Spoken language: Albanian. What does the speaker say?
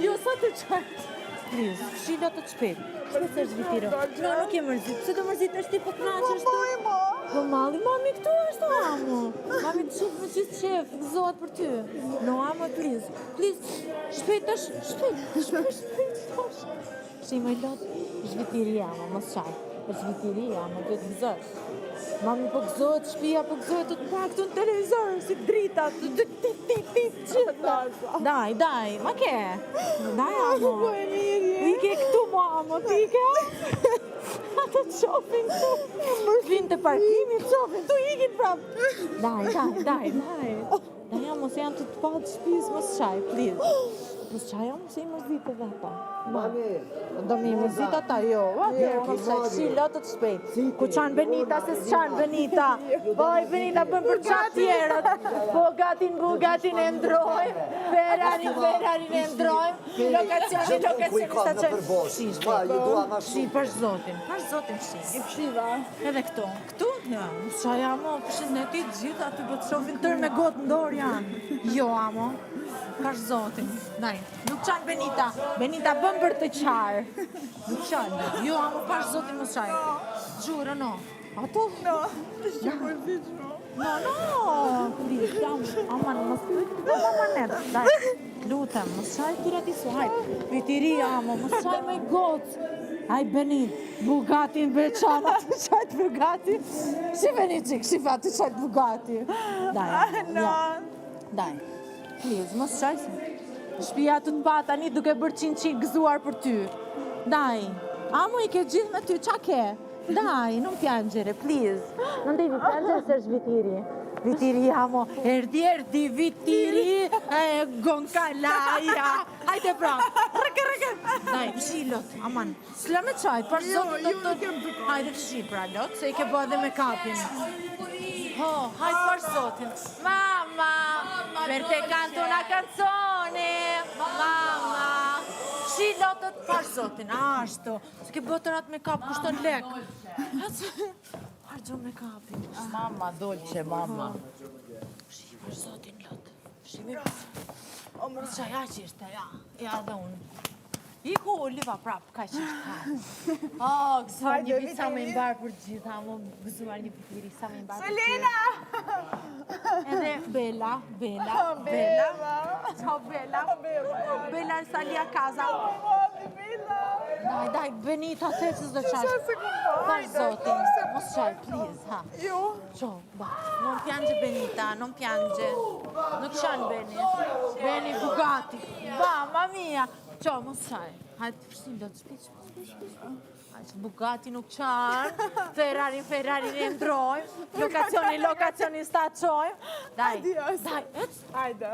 Jo, sa të qartë. Please, shilo të shpejt. Shpejt është vitiro. No, nuk je mërzit. Pse do mërzit është ti po knaqesh tu? Po malli, mami këtu është amo. Mami të shif me qist qef, gëzohet për ty. No, amo, please. Please, shpejt është, shpejt është. Shi më lot, është vitiri amo, mos qaj. Është vitiri amo, do të gëzosh. Mami po gëzohet, shpia po gëzohet, të pak të në televizor, si drita, Daj, ma ke? Daj, amo. Ike këtu, mo, amo, ti ike? Ato të shofin tu. Vinë të parkimi, të shofin, tu ikin prap. Daj, amo, se janë të patë shpis, mos qaj, please. Mos qaj, amo, se i mërzit e veta. Mami, do mi mërzit ata, jo, mos qaj, shilo të të shpejt. Ku qanë Benita, se s'qanë Benita. Oj, Benita bën për qatë tjerët. Bogatin e ndrojmë. Ferrarin e ndrojmë. Lokacionin sa qënë. Shi, për zotin, shi. I pshiva. Edhe këtu. Këtu? Ja, mos qaj, amo, përshëndetit gjithë aty po të shofin tërë me gotë ndorë janë. Jo, amo. Pash zotin. Daj, nuk qanë Benita. Benita bën për të qarë. Nuk qanë. Jo, amo, pash zotin mos qaj. Gjurë, no. Ato? No, të shqe mërzit shumë. No. Please, aman, mos amanet. Daj, lutem, mos qaj tira ti su. Hajt, vitiri, amo, mos qaj me gotë. Aj, Benit, Bugatin beqana, të qajt Bugati. Si Benit qik, shifa të qajt Bugati. Daj, Daj. Please, mos qaj se. Shpia të të pata një duke bërë qinqi gëzuar për ty. Daj, amo i ke gjithë me ty, qa ke? Daj, nuk pjangjere, please. Në ndevi pjangjere se është vitiri. Vitiri, amo, erdi, vitiri, gonkalaja. Hajde pra, rëke. Daj, pshi lot, aman. S'la me qaj, për zotë do të... Hajde pshi pra lot, se i ke bë edhe me kapin. Hajde për zotin. Mamma, per te canto una canzone. Mamma. Shi lotët për zotin, ashtu. Se ke botërat me kap, kushton lek. Hargjo me kapin. Mamma, dolce, mamma. Shi për zotin lotë. Shi me... Qaj, a që ishte, ja dhe unë. Iku liva prap, ka që ishte. Gëzuar një vit sa me imbar për gjitha, mo gëzuar një vitiri sa me imbar për gjitha. Selena! Edhe Bella. Ciao Bella. Bella Salia casa. Daj, Benita, te që s'do qash. Për zotin, mos qaj, please, ha. Jo. Qo, ba, non piange Benita, non piange. Nuk qanë Beni Bugatti. Mamma mia. Qo, mos qaj. Hajtë, përshim, do të shpish. Hajtë, Bugatti nuk qanë. Ferrarin e ndrojmë. Lokacionin sta qojmë. Daj, Adios. ec. Ajde.